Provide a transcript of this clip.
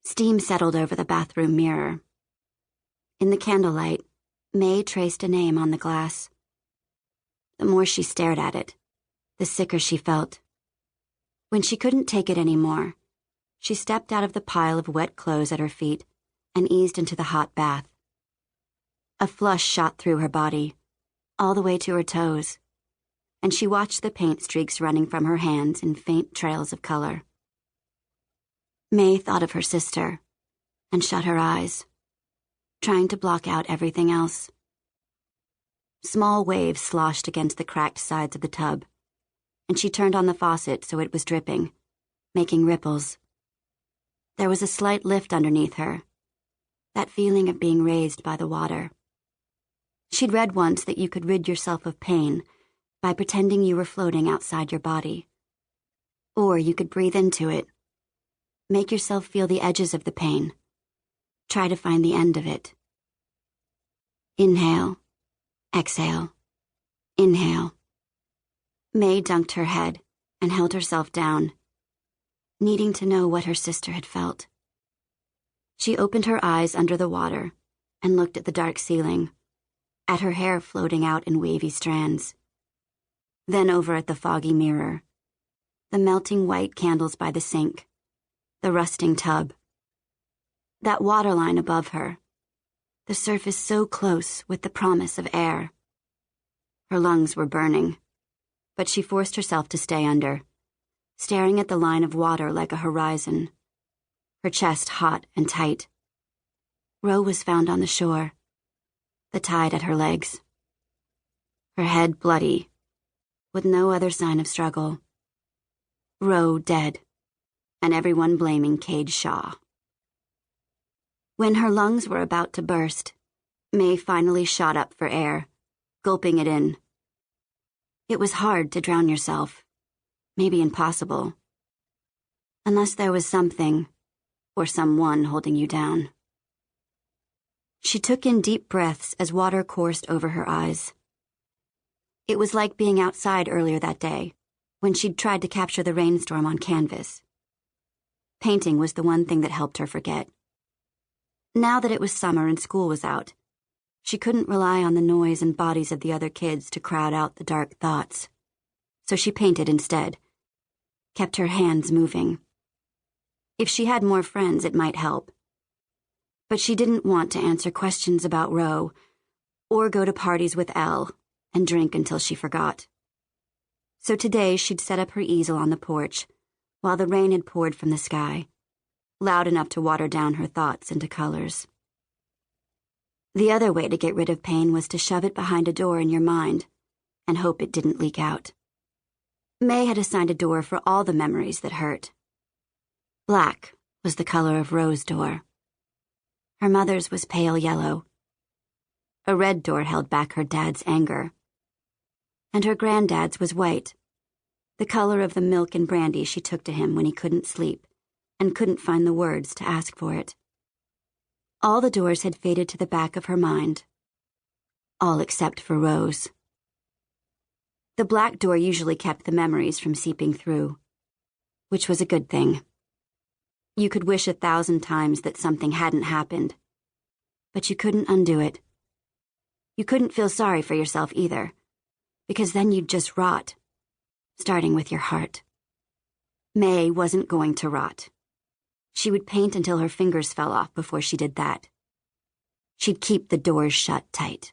Steam settled over the bathroom mirror. In the candlelight, May traced a name on the glass. The more she stared at it, the sicker she felt. When she couldn't take it anymore, she stepped out of the pile of wet clothes at her feet and eased into the hot bath. A flush shot through her body, all the way to her toes, and she watched the paint streaks running from her hands in faint trails of color. May thought of her sister and shut her eyes, trying to block out everything else. Small waves sloshed against the cracked sides of the tub, and she turned on the faucet so it was dripping, making ripples. There was a slight lift underneath her, that feeling of being raised by the water. She'd read once that you could rid yourself of pain by pretending you were floating outside your body. Or you could breathe into it, make yourself feel the edges of the pain, try to find the end of it. Inhale, exhale, inhale. May dunked her head and held herself down, needing to know what her sister had felt. She opened her eyes under the water and looked at the dark ceiling, at her hair floating out in wavy strands. Then over at the foggy mirror, the melting white candles by the sink, the rusting tub. That waterline above her, the surface so close with the promise of air. Her lungs were burning, but she forced herself to stay under, staring at the line of water like a horizon, her chest hot and tight. Ro was found on the shore, the tide at her legs. Her head bloody, with no other sign of struggle. Ro dead, and everyone blaming Cade Shaw. When her lungs were about to burst, May finally shot up for air, gulping it in. It was hard to drown yourself, maybe impossible, unless there was something or someone holding you down. She took in deep breaths as water coursed over her eyes. It was like being outside earlier that day, when she'd tried to capture the rainstorm on canvas. Painting was the one thing that helped her forget. Now that it was summer and school was out, she couldn't rely on the noise and bodies of the other kids to crowd out the dark thoughts. So she painted instead, kept her hands moving. If she had more friends, it might help. But she didn't want to answer questions about Ro, or go to parties with Elle and drink until she forgot. So today she'd set up her easel on the porch, while the rain had poured from the sky, loud enough to water down her thoughts into colors. The other way to get rid of pain was to shove it behind a door in your mind and hope it didn't leak out. May had assigned a door for all the memories that hurt. Black was the color of Ro's door. Her mother's was pale yellow. A red door held back her dad's anger. And her granddad's was white, the color of the milk and brandy she took to him when he couldn't sleep and couldn't find the words to ask for it. All the doors had faded to the back of her mind. All except for Ro's. The black door usually kept the memories from seeping through, which was a good thing. You could wish 1,000 times that something hadn't happened, but you couldn't undo it. You couldn't feel sorry for yourself either, because then you'd just rot, starting with your heart. May wasn't going to rot. She would paint until her fingers fell off before she did that. She'd keep the doors shut tight.